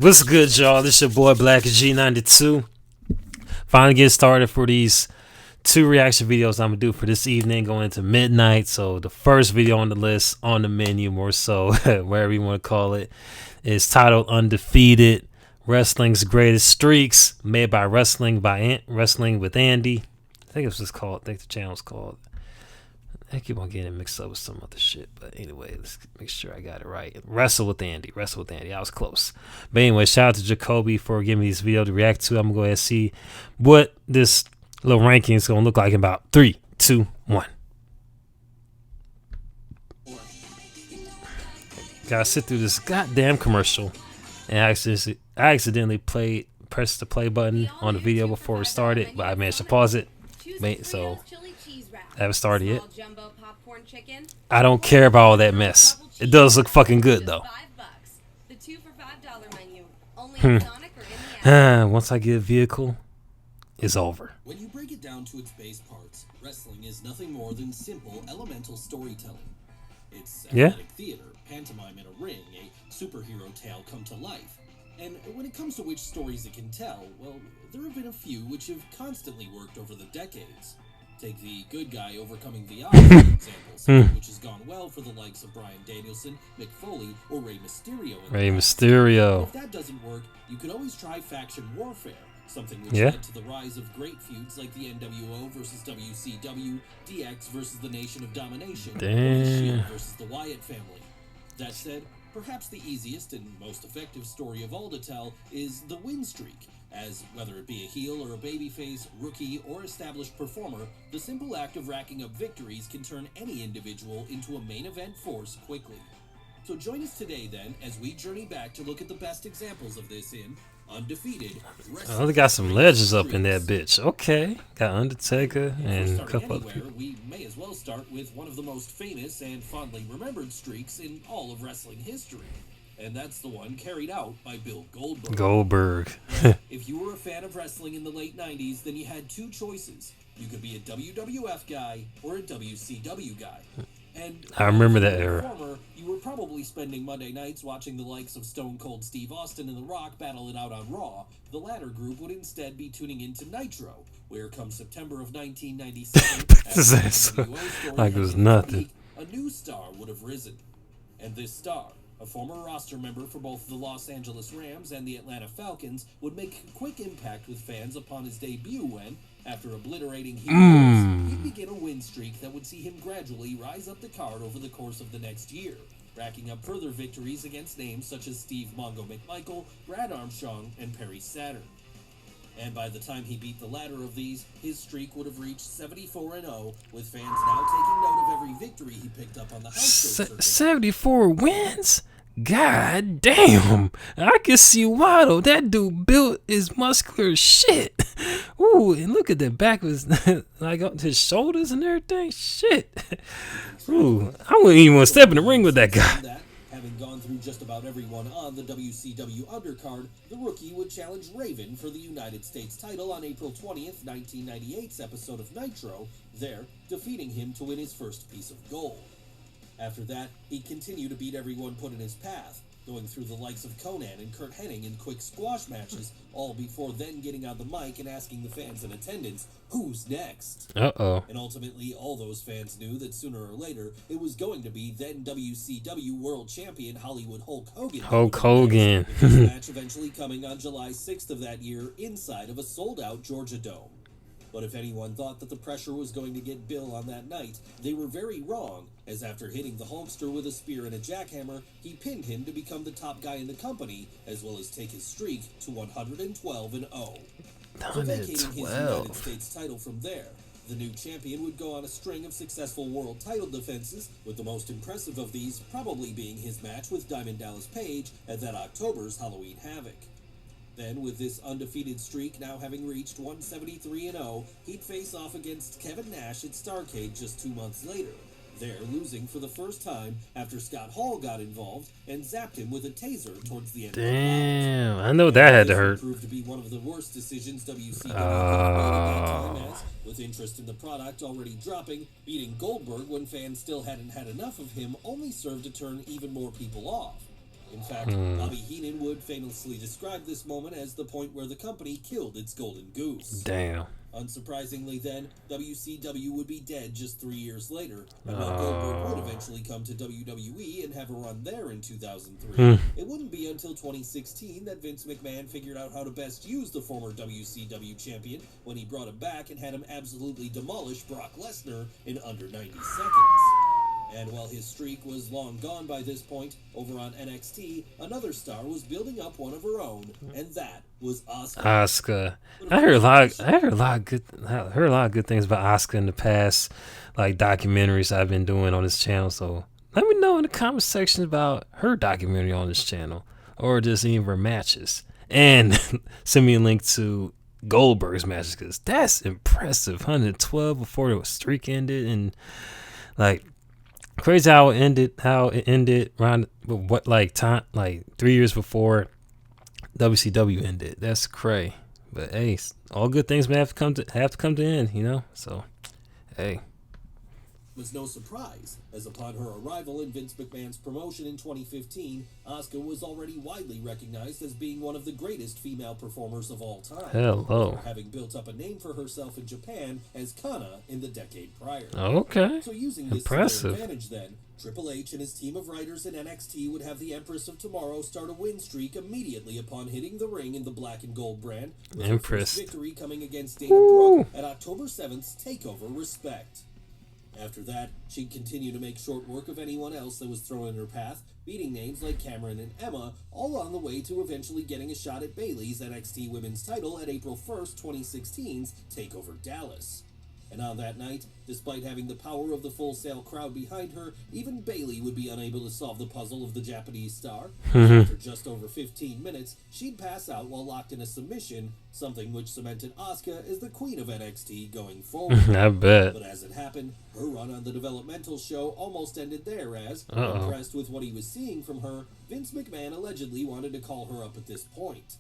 What's good, y'all? This your boy Black G92. Finally getting started for these two reaction videos I'm gonna do for this evening, going into midnight. So the first video on the list, on the menu, more so, wherever you want to call it, is titled "Undefeated: Wrestling's Greatest Streaks," made by Wrestling with Andy. I think it was just called. I think the channel's called. I keep on getting mixed up with some other shit, but anyway, let's make sure I got it right. Wrestle with Andy. I was close. But anyway, shout out to Jacoby for giving me this video to react to. I'm gonna go ahead and see what this little ranking is gonna look like in about 3, 2, 1. Gotta sit through this goddamn commercial, and I accidentally pressed the play button on the video before it started, but I managed to pause it. So I haven't started yet. I don't care about all that mess. It does look fucking good though. Once I get a vehicle, it's over. When you break it down to its base parts, wrestling is nothing more than simple, elemental storytelling. It's athletic theater, pantomime in a ring, a superhero tale come to life. And when it comes to which stories it can tell, well, there have been a few which have constantly worked over the decades. Take the good guy overcoming the odds, for example, which has gone well for the likes of Bryan Danielson, Mick Foley, or Rey Mysterio. If that doesn't work, you can always try faction warfare, something which led to the rise of great feuds like the NWO versus WCW, DX versus the Nation of Domination, or the Shield versus the Wyatt family. That said, perhaps the easiest and most effective story of all to tell is the win streak, as whether it be a heel or a babyface, rookie or established performer, the simple act of racking up victories can turn any individual into a main event force quickly. So join us today then as we journey back to look at the best examples of this in Undefeated. Oh, they got some legends up in that bitch. Okay, got Undertaker and a couple other people. We may as well start with one of the most famous and fondly remembered streaks in all of wrestling history. And that's the one carried out by Bill Goldberg. If you were a fan of wrestling in the late 90s, then you had two choices. You could be a WWF guy or a WCW guy. And I remember that era. You were probably spending Monday nights watching the likes of Stone Cold Steve Austin and The Rock battle it out on Raw. The latter group would instead be tuning into Nitro, where come September of 1997, like it was nothing, a new star would have risen. And this star, a former roster member for both the Los Angeles Rams and the Atlanta Falcons, would make a quick impact with fans upon his debut when, after obliterating heroes, he'd begin a win streak that would see him gradually rise up the card over the course of the next year, racking up further victories against names such as Steve Mongo McMichael, Brad Armstrong, and Perry Saturn. And by the time he beat the latter of these, his streak would have reached 74-0, with fans now taking note of every victory he picked up on the house show circuit. 74 wins? God damn, I can see why though. That dude built his muscular shit. Ooh, and look at the back of his, like up his shoulders and everything. Shit. Ooh, I wouldn't even want to step in the ring with that guy. Having gone through just about everyone on the WCW undercard, the rookie would challenge Raven for the United States title on April 20th, 1998's episode of Nitro, there defeating him to win his first piece of gold. After that, he'd continue to beat everyone put in his path, going through the likes of Conan and Kurt Hennig in quick squash matches, all before then getting on the mic and asking the fans in attendance, who's next? And ultimately, all those fans knew that sooner or later, it was going to be then WCW World Champion Hollywood Hulk Hogan. This match eventually coming on July 6th of that year inside of a sold-out Georgia Dome. But if anyone thought that the pressure was going to get Bill on that night, they were very wrong, as after hitting the Hulkster with a spear and a jackhammer, he pinned him to become the top guy in the company, as well as take his streak to 112-0. So vacating his United States title from there, the new champion would go on a string of successful world title defenses, with the most impressive of these probably being his match with Diamond Dallas Page at that October's Halloween Havoc. Then, with this undefeated streak now having reached 173-0, he'd face off against Kevin Nash at Starrcade just 2 months later, there losing for the first time after Scott Hall got involved and zapped him with a taser towards the end of the bout. I know that had to hurt. Proved to be one of the worst decisions WCW made at that time, as, with interest in the product already dropping, beating Goldberg when fans still hadn't had enough of him only served to turn even more people off. In fact, Bobby Heenan would famously describe this moment as the point where the company killed its golden goose. Damn. Unsurprisingly then, WCW would be dead just 3 years later, and while Goldberg would eventually come to WWE and have a run there in 2003, it wouldn't be until 2016 that Vince McMahon figured out how to best use the former WCW champion when he brought him back and had him absolutely demolish Brock Lesnar in under 90 seconds. And while his streak was long gone by this point, over on NXT, another star was building up one of her own, and that was Asuka. Asuka. I heard a lot of good things about Asuka in the past, like documentaries I've been doing on this channel. So let me know in the comment section about her documentary on this channel, or just any of her matches, and send me a link to Goldberg's matches, because that's impressive. 112 before the streak ended, and like. Crazy how it ended around what time 3 years before WCW ended. That's cray. But hey, all good things may have to come to end, you know? So hey. Was no surprise, as upon her arrival in Vince McMahon's promotion in 2015, Asuka was already widely recognized as being one of the greatest female performers of all time. Hello. Having built up a name for herself in Japan as Kana in the decade prior. Okay. So using this to their advantage then, Triple H and his team of writers in NXT would have the Empress of Tomorrow start a win streak immediately upon hitting the ring in the black and gold brand, with her first victory coming against Dana Brooke at October 7th's TakeOver Respect. After that, she'd continue to make short work of anyone else that was thrown in her path, beating names like Cameron and Emma, all on the way to eventually getting a shot at Bayley's NXT Women's title at April 1st, 2016's TakeOver Dallas. And on that night, despite having the power of the Full Sail crowd behind her, even Bayley would be unable to solve the puzzle of the Japanese star. After just over 15 minutes, she'd pass out while locked in a submission, something which cemented Asuka as the queen of NXT going forward. I bet. But as it happened, her run on the developmental show almost ended there as, impressed with what he was seeing from her, Vince McMahon allegedly wanted to call her up at this point.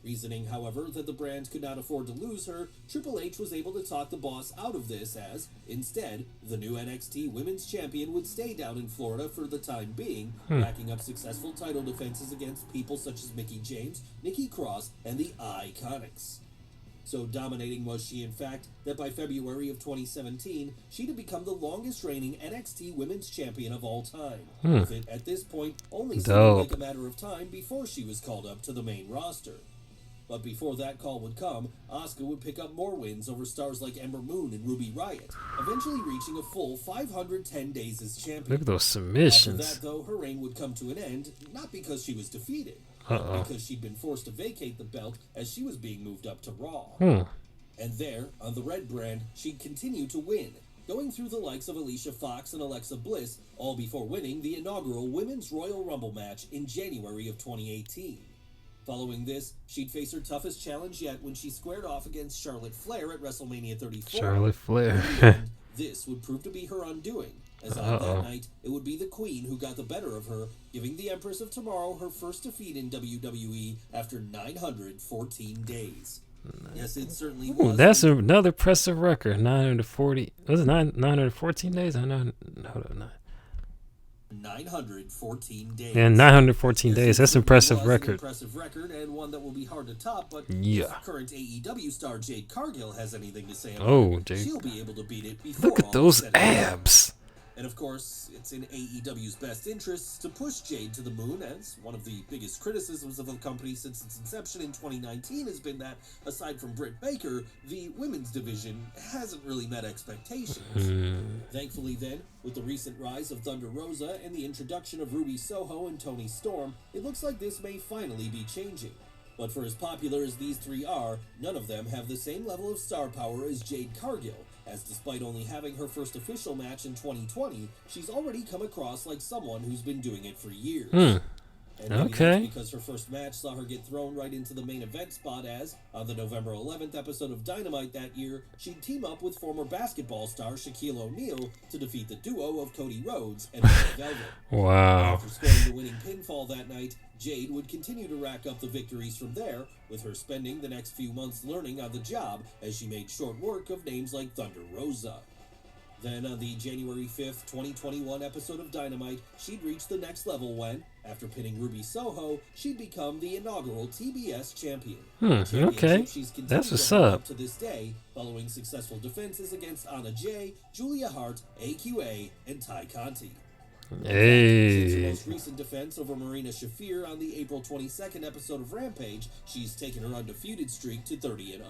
Reasoning, however, that the brand could not afford to lose her, Triple H was able to talk the boss out of this as, instead, the new NXT Women's Champion would stay down in Florida for the time being, racking up successful title defenses against people such as Mickie James, Nikki Cross, and the Iconics. So dominating was she, in fact, that by February of 2017, she'd have become the longest reigning NXT Women's Champion of all time, with it, at this point, only seeming like a matter of time before she was called up to the main roster. But before that call would come, Asuka would pick up more wins over stars like Ember Moon and Ruby Riott, eventually reaching a full 510 days as champion. Look at those submissions. After that, though, her reign would come to an end, not because she was defeated, but because she'd been forced to vacate the belt as she was being moved up to Raw. And there, on the Red brand, she'd continue to win, going through the likes of Alicia Fox and Alexa Bliss, all before winning the inaugural Women's Royal Rumble match in January of 2018. Following this, she'd face her toughest challenge yet when she squared off against Charlotte Flair at WrestleMania 34. Charlotte Flair. This would prove to be her undoing, as on that night, it would be the Queen who got the better of her, giving the Empress of Tomorrow her first defeat in WWE after 914 days. Yes, it certainly was. That's another impressive record. 940. Was it 914 days? I know. Hold on. 914 days. Yeah, 914 days. That's an impressive record. An impressive record, and one that will be hard to top. But yeah, if current AEW star Jade Cargill has anything to say about it, she'll be able to beat it before. Look at those abs. And of course, it's in AEW's best interests to push Jade to the moon, as one of the biggest criticisms of the company since its inception in 2019 has been that, aside from Britt Baker, the women's division hasn't really met expectations. Thankfully then, with the recent rise of Thunder Rosa and the introduction of Ruby Soho and Toni Storm, it looks like this may finally be changing. But for as popular as these three are, none of them have the same level of star power as Jade Cargill, as despite only having her first official match in 2020, she's already come across like someone who's been doing it for years. And maybe that's because her first match saw her get thrown right into the main event spot as, on the November 11th episode of Dynamite that year, she'd team up with former basketball star Shaquille O'Neal to defeat the duo of Cody Rhodes and Red Velvet. Wow. After scoring the winning pinfall that night, Jade would continue to rack up the victories from there, with her spending the next few months learning on the job as she made short work of names like Thunder Rosa. Then on the January 5th, 2021 episode of Dynamite, she'd reach the next level when, after pinning Ruby Soho, she'd become the inaugural TBS champion. Okay. She's That's continued what's to hold up. to this day, following successful defenses against Anna Jay, Julia Hart, AQA, and Ty Conti. Since her Hey. most recent defense over Marina Shafir on the April 22nd episode of Rampage, she's taken her undefeated streak to 30-0.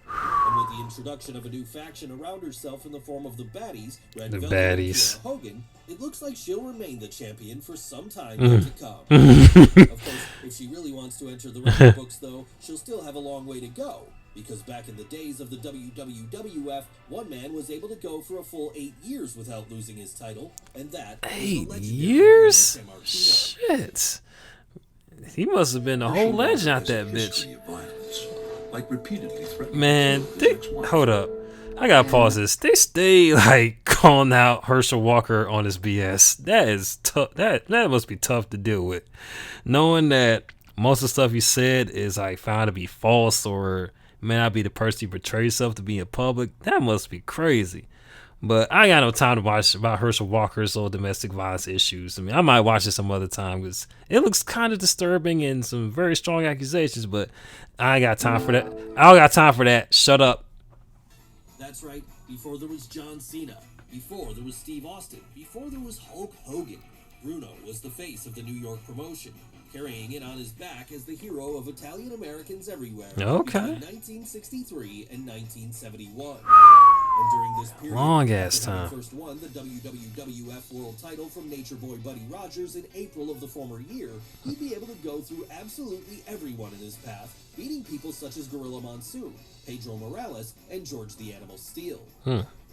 And with the introduction of a new faction around herself in the form of the Baddies, Red The Velvet and Baddies. Kiera Hogan, it looks like she'll remain the champion for some time yet to come. Of course, if she really wants to enter the record books, though, she'll still have a long way to go. Because back in the days of the WWF, one man was able to go for a full 8 years without losing his title, and that was the 8 legendary years? Bruno Sammartino. Shit. He must have been a whole legend out that bitch. Like repeatedly threatening Man, to kill his they, ex-wife. hold up. I gotta pause this. They stay like calling out Herschel Walker on his BS. That is tough. That must be tough to deal with, knowing that most of the stuff he said is like found to be false or may not be the person he portrays himself to be in public. That must be crazy. But I got no time to watch about Herschel Walker's little domestic violence issues. I mean, I might watch it some other time because it looks kind of disturbing and some very strong accusations. But I ain't got time for that. I don't got time for that. Shut up. That's right, before there was John Cena, before there was Steve Austin, before there was Hulk Hogan, Bruno was the face of the New York promotion, carrying it on his back as the hero of Italian Americans everywhere Okay. between 1963 and 1971. And during this period, Long ass after having time. first won the WWF World Title from Nature Boy Buddy Rogers in April of the former year, he'd be able to go through absolutely everyone in his path, beating people such as Gorilla Monsoon, Pedro Morales, and George the Animal Steele.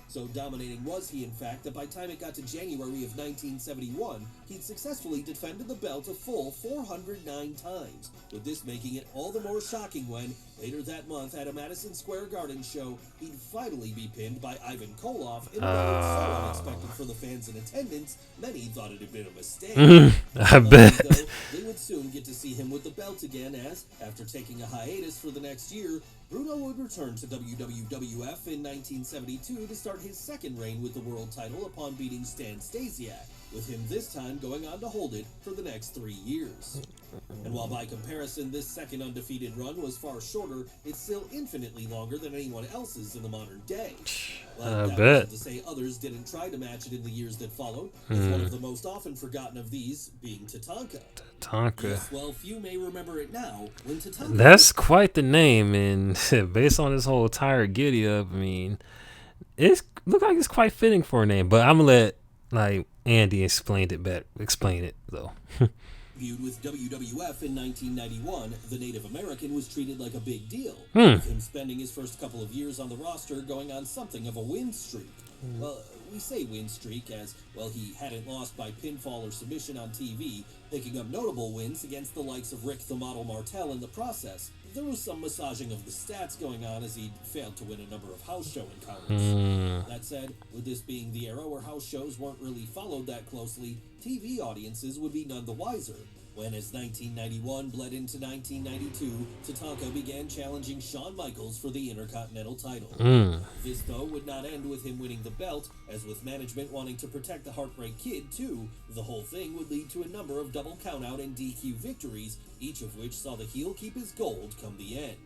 So dominating was he, in fact, that by the time it got to January of 1971, he'd successfully defended the belt a full 409 times, with this making it all the more shocking when, later that month at a Madison Square Garden show, he'd finally be pinned by Ivan Koloff in a way so unexpected for the fans in attendance, many thought it had been a mistake. I bet. Though, they would soon get to see him with the belt again as, after taking a hiatus for the next year, Bruno would return to WWF in 1972 to start his second reign with the world title upon beating Stan Stasiak, with him this time going on to hold it for the next 3 years. And while by comparison this second undefeated run was far shorter, it's still infinitely longer than anyone else's in the modern day. I that bet. wasn't to say others didn't try to match it in the years that followed, with one of the most often forgotten of these being Tatanka. Tonka. Yes, well, few may remember it now when Tatanka... That's quite the name, and based on this whole tired giddy up, I mean, it look like it's quite fitting for a name. But I'm gonna let like Andy explain it though. Viewed with WWF in 1991, the Native American was treated like a big deal, Hmm. with him spending his first couple of years on the roster going on something of a win streak. Well, we say win streak as, well, he hadn't lost by pinfall or submission on TV, picking up notable wins against the likes of Rick the Model Martel in the process. There was some massaging of the stats going on as he'd failed to win a number of house show encounters. That said, with this being the era where house shows weren't really followed that closely, TV audiences would be none the wiser. When, as 1991 bled into 1992, Tatanka began challenging Shawn Michaels for the Intercontinental title. This, though, would not end with him winning the belt, as with management wanting to protect the Heartbreak Kid, too, the whole thing would lead to a number of double countout and DQ victories, each of which saw the heel keep his gold come the end.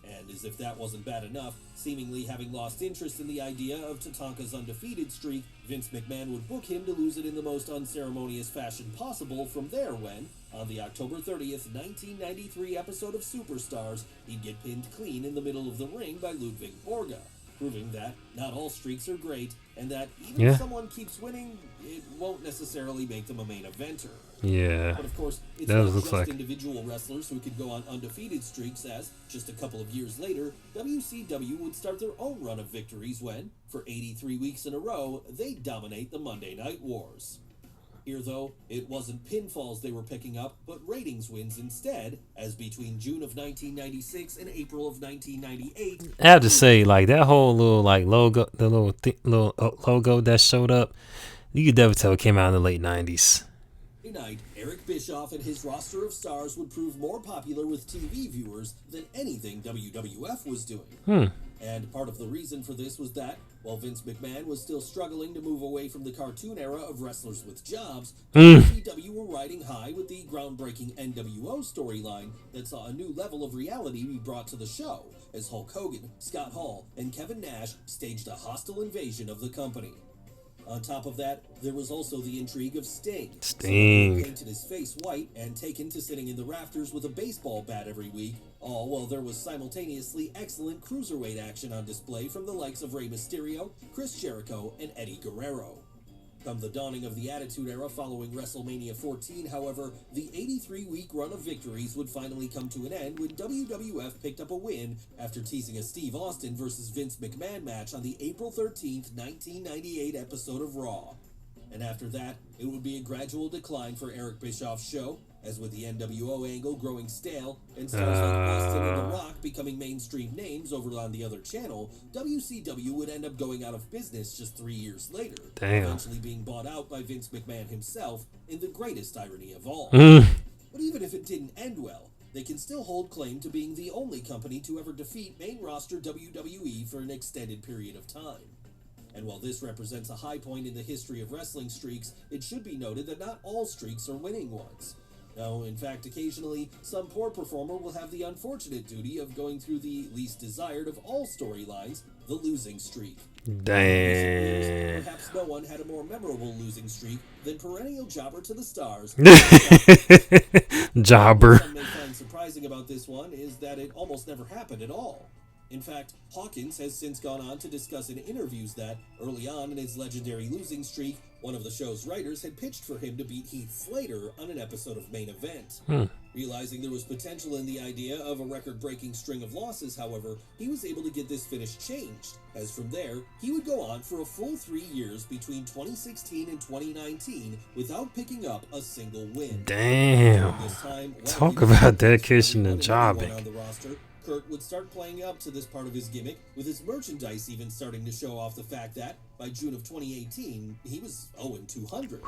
And as if that wasn't bad enough, seemingly having lost interest in the idea of Tatanka's undefeated streak, Vince McMahon would book him to lose it in the most unceremonious fashion possible from there when, on the October 30th, 1993 episode of Superstars, he'd get pinned clean in the middle of the ring by Ludwig Borga, proving that not all streaks are great, and that even if someone keeps winning, it won't necessarily make them a main eventer. Yeah. But of course, it's That not looks just like- individual wrestlers who could go on undefeated streaks as, just a couple of years later, WCW would start their own run of victories when, for 83 weeks in a row, they'd dominate the Monday Night Wars. Here, though, it wasn't pinfalls they were picking up, but ratings wins instead, as between June of 1996 and April of 1998... I have to say, like that whole little like logo, the little logo that showed up, you could definitely tell it came out in the late '90s. Night, Eric Bischoff and his roster of stars would prove more popular with TV viewers than anything WWF was doing. And part of the reason for this was that, while Vince McMahon was still struggling to move away from the cartoon era of wrestlers with jobs, WCW were riding high with the groundbreaking NWO storyline that saw a new level of reality be brought to the show, as Hulk Hogan, Scott Hall, and Kevin Nash staged a hostile invasion of the company. On top of that, there was also the intrigue of Sting. Someone who painted his face white and taken to sitting in the rafters with a baseball bat every week, all while there was simultaneously excellent cruiserweight action on display from the likes of Rey Mysterio, Chris Jericho, and Eddie Guerrero. Come the dawning of the Attitude Era following WrestleMania 14, however, the 83-week run of victories would finally come to an end when WWF picked up a win after teasing a Steve Austin versus Vince McMahon match on the April 13th, 1998 episode of Raw. And after that, it would be a gradual decline for Eric Bischoff's show, as with the NWO angle growing stale and stars like Austin and The Rock becoming mainstream names over on the other channel, WCW would end up going out of business just 3 years later, eventually being bought out by Vince McMahon himself in the greatest irony of all. But even if it didn't end well, they can still hold claim to being the only company to ever defeat main roster WWE for an extended period of time. And while this represents a high point in the history of wrestling streaks, it should be noted that not all streaks are winning ones. No, in fact, occasionally, some poor performer will have the unfortunate duty of going through the least desired of all storylines, the losing streak. Damn. Perhaps no one had a more memorable losing streak than perennial jobber to the stars. Jobber. What some may find surprising about this one is that it almost never happened at all. In fact, Hawkins has since gone on to discuss in interviews that, early on in his legendary losing streak, one of the show's writers had pitched for him to beat Heath Slater on an episode of Main Event. Realizing there was potential in the idea of a record-breaking string of losses, however, he was able to get this finish changed, as from there, he would go on for a full 3 years between 2016 and 2019 without picking up a single win. Damn. This time, Talk about dedication and jobbing. On the roster, Kurt would start playing up to this part of his gimmick, with his merchandise even starting to show off the fact that, by June of 2018, he was 0-200.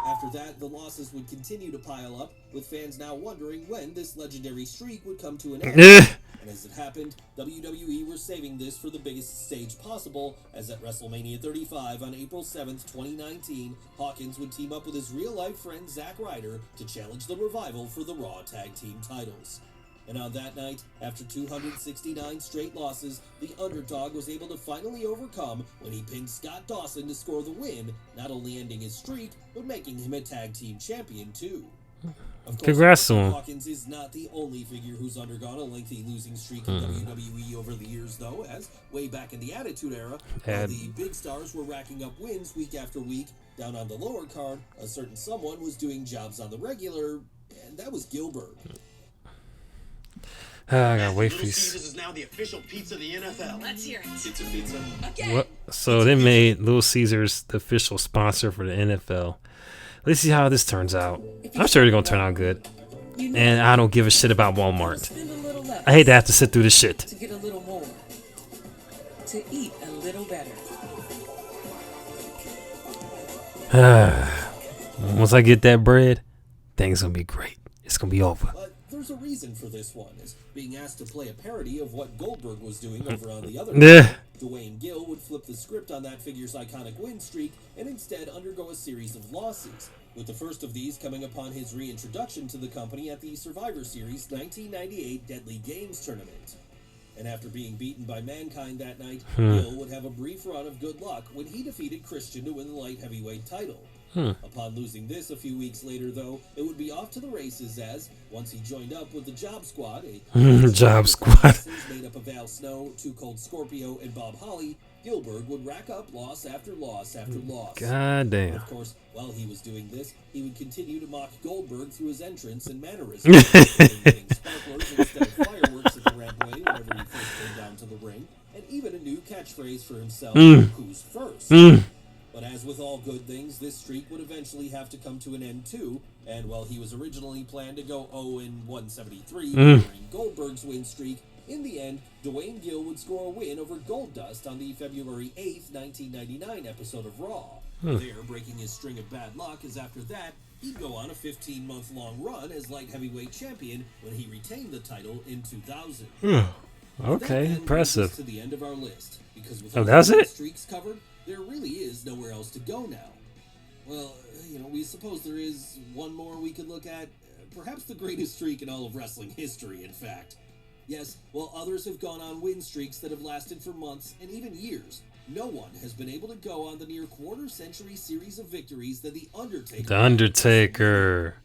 After that, the losses would continue to pile up, with fans now wondering when this legendary streak would come to an end. And as it happened, WWE were saving this for the biggest stage possible, as at WrestleMania 35 on April 7th, 2019, Hawkins would team up with his real-life friend Zack Ryder to challenge the Revival for the Raw Tag Team titles. And on that night, after 269 straight losses, the underdog was able to finally overcome when he pinned Scott Dawson to score the win, not only ending his streak, but making him a tag team champion too. Of course, congrats to him. Hawkins is not the only figure who's undergone a lengthy losing streak in WWE over the years, though, as way back in the Attitude Era, while the big stars were racking up wins week after week, down on the lower card, a certain someone was doing jobs on the regular, and that was Gilbert. I gotta wait for Little these. Caesars is now the official pizza of the NFL. Let's hear it. Pizza pizza. Okay. What? So they made Little Caesars the official sponsor for the NFL. Let's see how this turns out. I'm sure it's gonna turn out good. And I don't give a shit about Walmart. Spend a little less I hate to have to sit through this shit. to get a little more. To eat a little better. Once I get that bread, things gonna be great. It's gonna be over. But there's a reason for this one, is being asked to play a parody of what Goldberg was doing over on the other Yeah. Dwayne Gill would flip the script on that figure's iconic win streak and instead undergo a series of losses, with the first of these coming upon his reintroduction to the company at the Survivor Series 1998 Deadly Games tournament. And after being beaten by Mankind that night, Gill would have a brief run of good luck when he defeated Christian to win the light heavyweight title. Upon losing this a few weeks later, though, it would be off to the races as, once he joined up with the Job Squad, a Job Squad. made up of Al Snow, Too Cold Scorpio, and Bob Holly, Gilbert would rack up loss after loss after loss. God damn. Of course, while he was doing this, he would continue to mock Goldberg through his entrance and mannerisms, including sparklers instead of fireworks at the rampway whenever he first came down to the ring, and even a new catchphrase for himself, who's first. But as with all good things, this streak would eventually have to come to an end too, and while he was originally planned to go 0-173 during Goldberg's win streak, in the end, Dwayne Gill would score a win over Goldust on the February 8th, 1999 episode of Raw. There, breaking his string of bad luck, as after that, he'd go on a 15-month-long run as light heavyweight champion when he retained the title in 2000. Okay, That impressive. brings us to the end of our list, because with Oh, all that's the it? streaks covered, there really is nowhere else to go now. Well, we suppose there is one more we could look at, perhaps the greatest streak in all of wrestling history, in fact. Yes, while others have gone on win streaks that have lasted for months and even years, no one has been able to go on the near quarter-century series of victories that The Undertaker The had. Undertaker.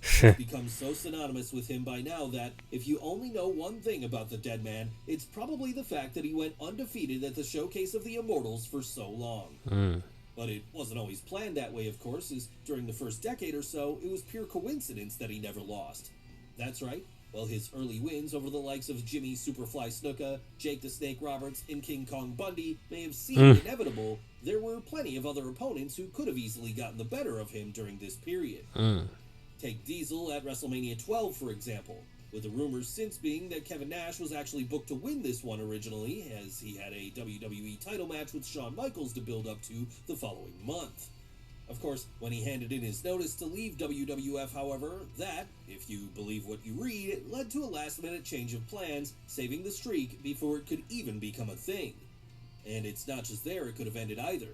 It's become so synonymous with him by now that, if you only know one thing about the dead man, it's probably the fact that he went undefeated at the Showcase of the Immortals for so long. But it wasn't always planned that way, of course, as during the first decade or so, it was pure coincidence that he never lost. That's right. Well, his early wins over the likes of Jimmy Superfly Snuka, Jake the Snake Roberts, and King Kong Bundy may have seemed inevitable. There were plenty of other opponents who could have easily gotten the better of him during this period. Take Diesel at WrestleMania 12, for example, with the rumors since being that Kevin Nash was actually booked to win this one originally, as he had a WWE title match with Shawn Michaels to build up to the following month. Of course, when he handed in his notice to leave WWF, however, that, if you believe what you read, led to a last-minute change of plans, saving the streak before it could even become a thing. And it's not just there it could have ended either.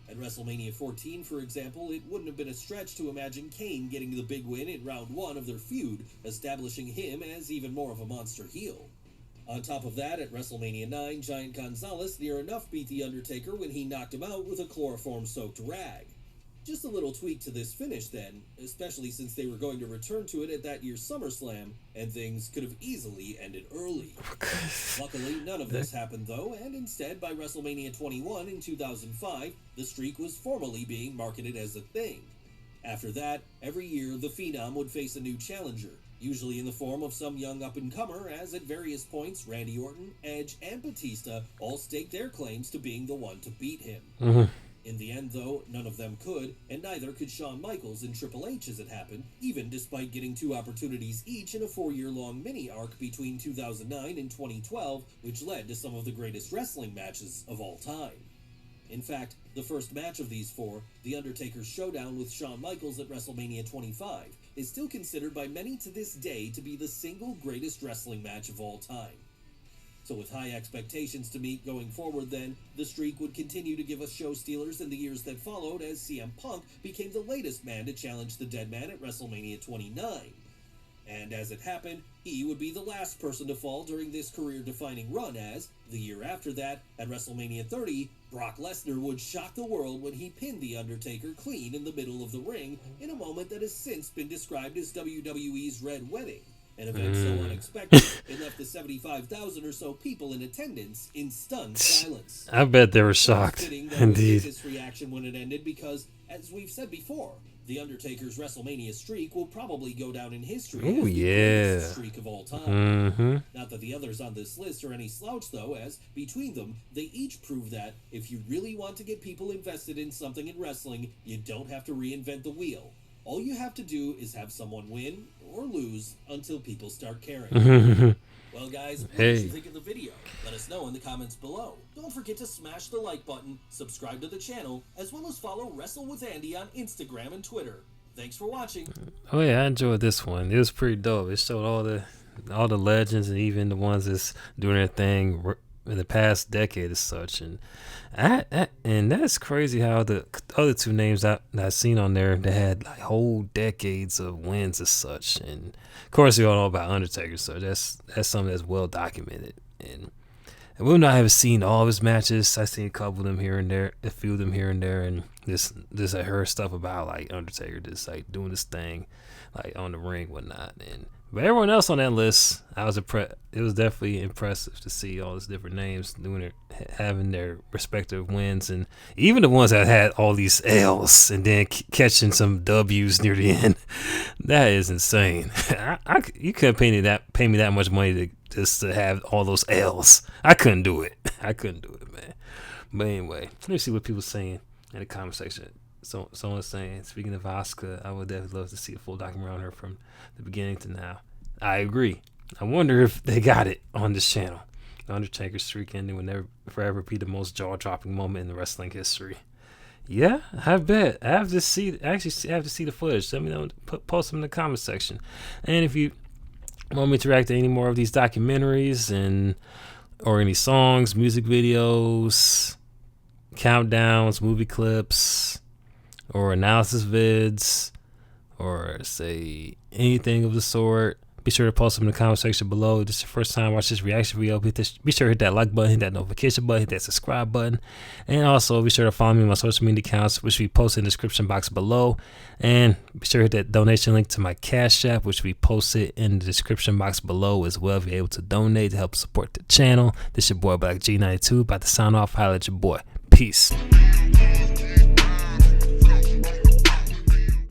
At WrestleMania 14, for example, it wouldn't have been a stretch to imagine Kane getting the big win in round 1 of their feud, establishing him as even more of a monster heel. On top of that, at WrestleMania 9, Giant Gonzalez near enough beat The Undertaker when he knocked him out with a chloroform-soaked rag. Just a little tweak to this finish then, especially since they were going to return to it at that year's SummerSlam, and things could have easily ended early. Luckily, none of this happened though, and instead, by WrestleMania 21 in 2005, the streak was formally being marketed as a thing. After that, every year the Phenom would face a new challenger, usually in the form of some young up-and-comer, as at various points Randy Orton, Edge, and Batista all staked their claims to being the one to beat him. In the end, though, none of them could, and neither could Shawn Michaels and Triple H as it happened, even despite getting 2 opportunities each in a 4-year-long mini-arc between 2009 and 2012, which led to some of the greatest wrestling matches of all time. In fact, the first match of these 4, The Undertaker's showdown with Shawn Michaels at WrestleMania 25, is still considered by many to this day to be the single greatest wrestling match of all time. So with high expectations to meet going forward then, the streak would continue to give us show stealers in the years that followed as CM Punk became the latest man to challenge the dead man at WrestleMania 29. And as it happened, he would be the last person to fall during this career-defining run as, the year after that, at WrestleMania 30, Brock Lesnar would shock the world when he pinned The Undertaker clean in the middle of the ring in a moment that has since been described as WWE's Red Wedding. An event so unexpected, it left the 75,000 or so people in attendance in stunned silence. I bet they were shocked. Fitting that Indeed. this reaction when it ended because, as we've said before, The Undertaker's WrestleMania streak will probably go down in history as the greatest streak of all time. Not that the others on this list are any slouch, though, as between them, they each prove that if you really want to get people invested in something in wrestling, you don't have to reinvent the wheel. All you have to do is have someone win or lose until people start caring. Well, guys, what did you think of the video? Let us know in the comments below. Don't forget to smash the like button, subscribe to the channel, as well as follow Wrestle with Andy on Instagram and Twitter. Thanks for watching. Oh yeah, I enjoyed this one. It was pretty dope. It showed all the legends and even the ones that's doing their thing in the past decade as such. And that's crazy how the other 2 names that I seen on there, they had like whole decades of wins as such. And of course, we all know about Undertaker, so that's something that's well documented. And we'll not have seen all of his matches. I seen a couple of them here and there, a few of them here and there, and I heard stuff about like Undertaker just like doing this thing like on the ring, whatnot. But everyone else on that list, I was impressed. It was definitely impressive to see all these different names having their respective wins, and even the ones that had all these L's and then catching some W's near the end. That is insane. You couldn't pay me that much money just to have all those L's. I couldn't do it. Man. But anyway, let me see what people are saying in the comment section. So someone's saying, speaking of Asuka, I would definitely love to see a full documentary on her from the beginning to now. I agree. I wonder if they got it on this channel. The Undertaker streak ending will never forever be the most jaw-dropping moment in the wrestling history. Yeah, I bet. I have to see the footage. Let me know. Post them in the comment section. And if you want me to react to any more of these documentaries and or any songs, music videos, countdowns, movie clips, or analysis vids, or say anything of the sort, be sure to post them in the comment section below. If this is your first time watch this reaction video, be sure to hit that like button, hit that notification button, hit that subscribe button, and also be sure to follow me on my social media accounts, which we post in the description box below. And be sure to hit that donation link to my Cash App, which we posted in the description box below as well if you're able to donate to help support the channel. This is your boy Black G92, about to sign off. Holla at your boy. Peace.